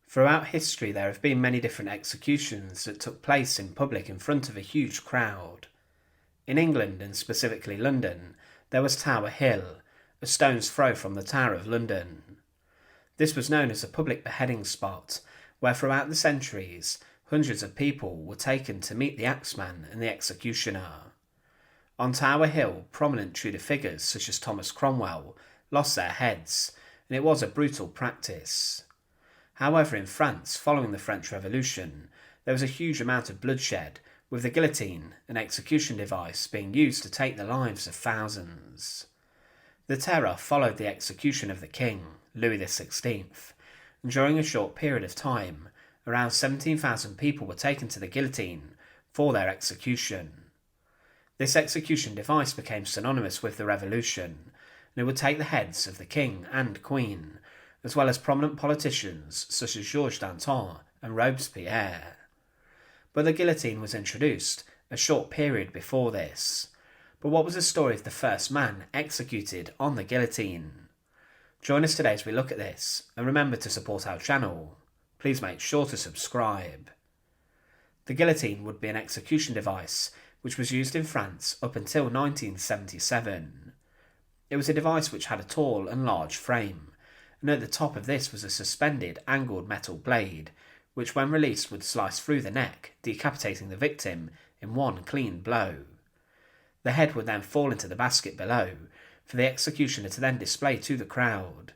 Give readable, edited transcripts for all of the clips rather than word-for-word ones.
Throughout history, there have been many different executions that took place in public in front of a huge crowd. In England, and specifically London, there was Tower Hill, a stone's throw from the Tower of London. This was known as a public beheading spot, where throughout the centuries, hundreds of people were taken to meet the axeman and the executioner. On Tower Hill, prominent Tudor figures such as Thomas Cromwell lost their heads, and it was a brutal practice. However, in France, following the French Revolution, there was a huge amount of bloodshed, with the guillotine, an execution device, being used to take the lives of thousands. The terror followed the execution of the king, Louis XVI, and during a short period of time, around 17,000 people were taken to the guillotine for their execution. This execution device became synonymous with the revolution, and it would take the heads of the king and queen, as well as prominent politicians such as Georges Danton and Robespierre. But the guillotine was introduced a short period before this. But what was the story of the first man executed on the guillotine? Join us today as we look at this, and remember to support our channel. Please make sure to subscribe. The guillotine would be an execution device which was used in France up until 1977. It was a device which had a tall and large frame, and at the top of this was a suspended, angled metal blade, which when released would slice through the neck, decapitating the victim in one clean blow. The head would then fall into the basket below, for the executioner to then display to the crowd.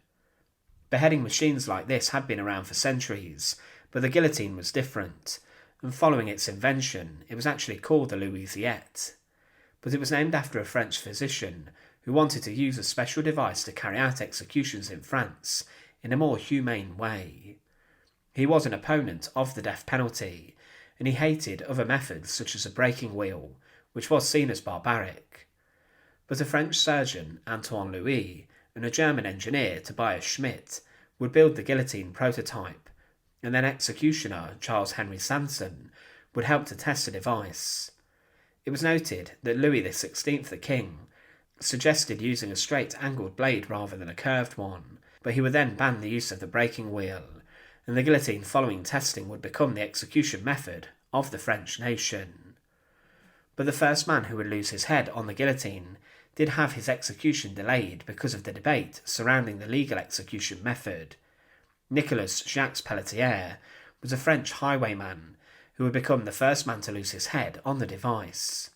Beheading machines like this had been around for centuries, but the guillotine was different, and following its invention, it was actually called the Louisiette. But it was named after a French physician who wanted to use a special device to carry out executions in France in a more humane way. He was an opponent of the death penalty, and he hated other methods such as a breaking wheel, which was seen as barbaric. But a French surgeon, Antoine Louis, and a German engineer, Tobias Schmidt, would build the guillotine prototype, and then executioner Charles Henry Sanson would help to test the device. It was noted that Louis XVI, the king, suggested using a straight angled blade rather than a curved one, but he would then ban the use of the breaking wheel, and the guillotine following testing would become the execution method of the French nation. But the first man who would lose his head on the guillotine did have his execution delayed because of the debate surrounding the legal execution method. Nicolas Jacques Pelletier was a French highwayman who would become the first man to lose his head on the device.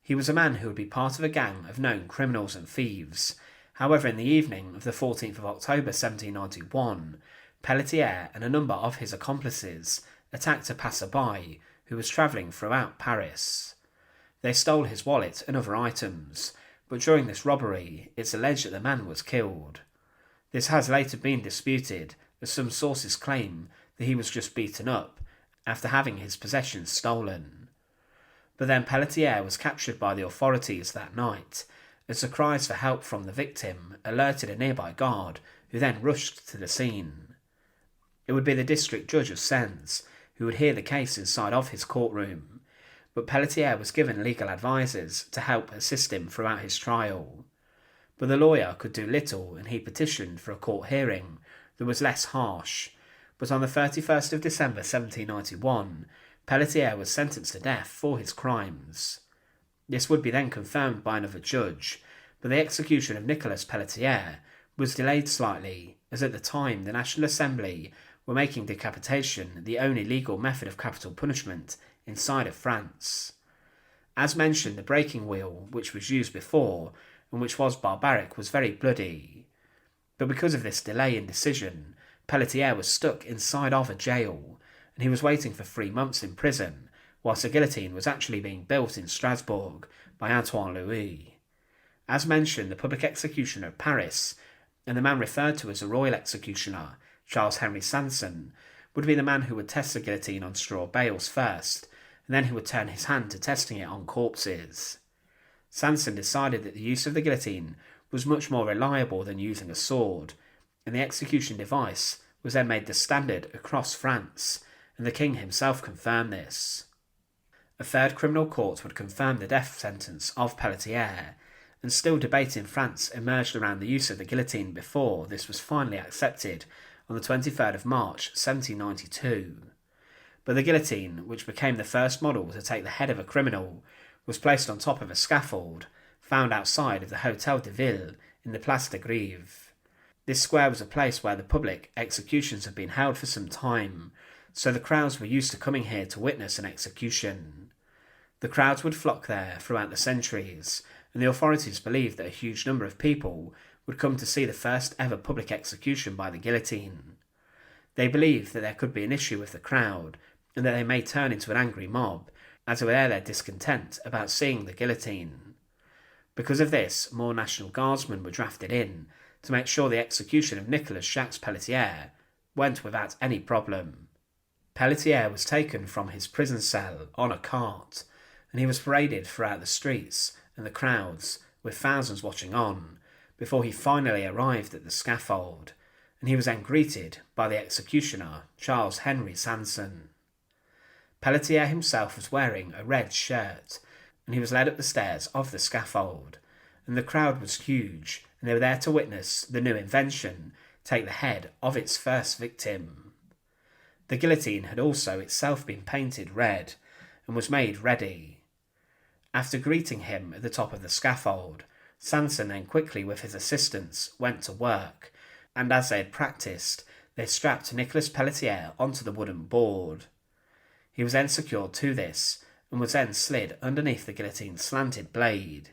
He was a man who would be part of a gang of known criminals and thieves. However, in the evening of the 14th of October 1791, Pelletier and a number of his accomplices attacked a passerby who was travelling throughout Paris. They stole his wallet and other items, but during this robbery, it's alleged that the man was killed. This has later been disputed, as some sources claim that he was just beaten up after having his possessions stolen. But then Pelletier was captured by the authorities that night, as the cries for help from the victim alerted a nearby guard, who then rushed to the scene. It would be the district judge of Sens who would hear the case inside of his courtroom, but Pelletier was given legal advisors to help assist him throughout his trial. But the lawyer could do little, and he petitioned for a court hearing that was less harsh. But on the 31st of December 1791, Pelletier was sentenced to death for his crimes. This would be then confirmed by another judge, but the execution of Nicolas Pelletier was delayed slightly, as at the time the National Assembly were making decapitation the only legal method of capital punishment inside of France. As mentioned, the breaking wheel, which was used before, and which was barbaric, was very bloody. But because of this delay in decision, Pelletier was stuck inside of a jail, and he was waiting for 3 months in prison, whilst a guillotine was actually being built in Strasbourg by Antoine Louis. As mentioned, the public executioner of Paris, and the man referred to as the royal executioner, Charles Henry Sanson, would be the man who would test the guillotine on straw bales first, and then he would turn his hand to testing it on corpses. Sanson decided that the use of the guillotine was much more reliable than using a sword, and the execution device was then made the standard across France, and the king himself confirmed this. A third criminal court would confirm the death sentence of Pelletier, and still debate in France emerged around the use of the guillotine before this was finally accepted on the 23rd of March 1792. But the guillotine, which became the first model to take the head of a criminal, was placed on top of a scaffold found outside of the Hotel de Ville in the Place de Grève. This square was a place where the public executions had been held for some time, so the crowds were used to coming here to witness an execution. The crowds would flock there throughout the centuries, and the authorities believed that a huge number of people would come to see the first ever public execution by the guillotine. They believed that there could be an issue with the crowd, and that they may turn into an angry mob, as they would air their discontent about seeing the guillotine. Because of this, more National Guardsmen were drafted in to make sure the execution of Nicolas Jacques Pelletier went without any problem. Pelletier was taken from his prison cell on a cart, and he was paraded throughout the streets and the crowds, with thousands watching on, before he finally arrived at the scaffold, and he was then greeted by the executioner, Charles Henry Sanson. Pelletier himself was wearing a red shirt, and he was led up the stairs of the scaffold, and the crowd was huge, and they were there to witness the new invention take the head of its first victim. The guillotine had also itself been painted red, and was made ready. After greeting him at the top of the scaffold, Sanson then quickly with his assistants went to work, and as they had practised, they strapped Nicolas Pelletier onto the wooden board. He was then secured to this, and was then slid underneath the guillotine's slanted blade.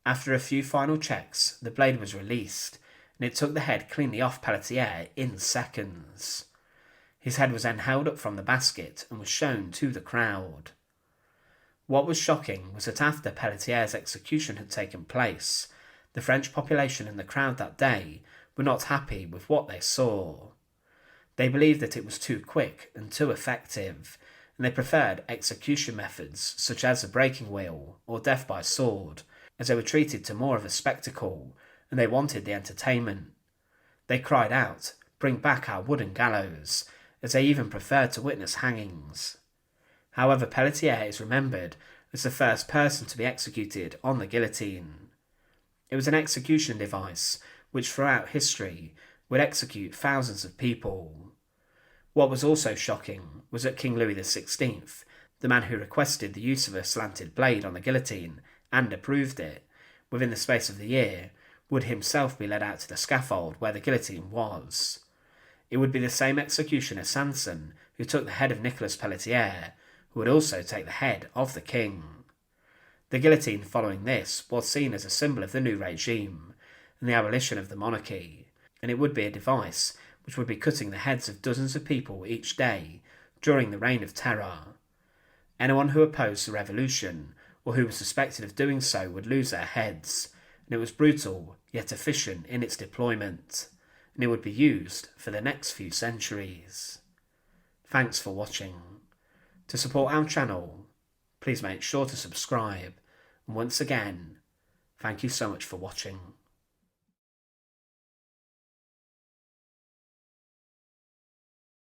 After a few final checks, the blade was released, and it took the head cleanly off Pelletier in seconds. His head was then held up from the basket and was shown to the crowd. What was shocking was that after Pelletier's execution had taken place, the French population and the crowd that day were not happy with what they saw. They believed that it was too quick and too effective, and they preferred execution methods such as the breaking wheel or death by sword, as they were treated to more of a spectacle, and they wanted the entertainment. They cried out, "Bring back our wooden gallows," as they even preferred to witness hangings. However, Pelletier is remembered as the first person to be executed on the guillotine. It was an execution device which throughout history would execute thousands of people. What was also shocking was that King Louis XVI, the man who requested the use of a slanted blade on the guillotine and approved it, within the space of the year, would himself be led out to the scaffold where the guillotine was. It would be the same executioner Sanson who took the head of Nicolas Pelletier, who would also take the head of the king. The guillotine following this was seen as a symbol of the new regime and the abolition of the monarchy, and it would be a device which would be cutting the heads of dozens of people each day during the Reign of Terror. Anyone who opposed the revolution, or who was suspected of doing so, would lose their heads, and it was brutal yet efficient in its deployment, and it would be used for the next few centuries. Thanks for watching. To support our channel, please make sure to subscribe, and once again, thank you so much for watching.